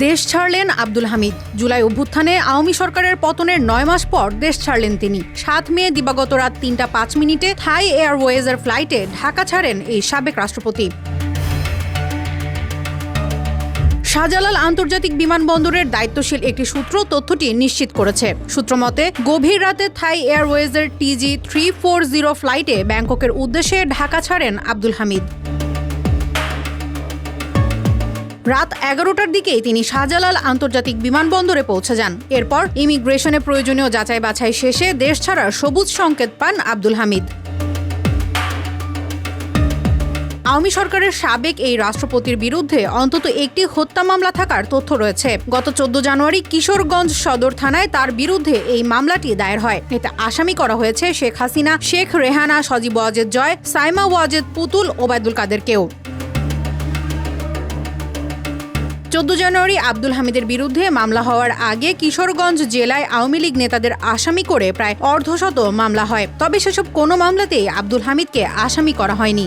দেশ ছাড়লেন আব্দুল হামিদ। জুলাই অভ্যুত্থানে আওয়ামী সরকারের পতনের 9 মাস পর দেশ ছাড়লেন তিনি। 7 মে দিবাগত রাত 3টা 5 মিনিটে থাই এয়ারওয়েজের ফ্লাইটে ঢাকা ছাড়েন এই সাবেক রাষ্ট্রপতি। শাহজালাল আন্তর্জাতিক বিমানবন্দরের দায়িত্বশীল একটি সূত্র তথ্যটি নিশ্চিত করেছে। সূত্রমতে গভীর রাতে থাই এয়ারওয়েজের TG 340 ফ্লাইটে ব্যাংককের উদ্দেশ্যে ঢাকা ছাড়েন আব্দুল হামিদ। রাত 11টার দিকেই তিনি শাহজালাল আন্তর্জাতিক বিমানবন্দরে পৌঁছে যান। এরপর ইমিগ্রেশনে প্রয়োজনীয় যাচাই বাছাই শেষে দেশ ছাড়ার সবুজ সংকেত পান আব্দুল হামিদ। আওয়ামী সরকারের সাবেক এই রাষ্ট্রপতির বিরুদ্ধে অন্তত একটি হত্যা মামলা থাকার তথ্য রয়েছে। গত 14 জানুয়ারি কিশোরগঞ্জ সদর থানায় তার বিরুদ্ধে এই মামলাটি দায়ের হয়। এতে আসামি করা হয়েছে শেখ হাসিনা, শেখ রেহানা, সজীব ওয়াজেদ জয়, সাইমা ওয়াজেদ পুতুল, ওবায়দুল কাদেরকেও। 14 জানুয়ারি আব্দুল হামিদের বিরুদ্ধে মামলা হওয়ার আগে কিশোরগঞ্জ জেলায় আওয়ামী লীগ নেতাদের আসামি করে প্রায় অর্ধশত মামলা হয়। তবে সেসব কোনো মামলাতেই আব্দুল হামিদকে আসামি করা হয়নি।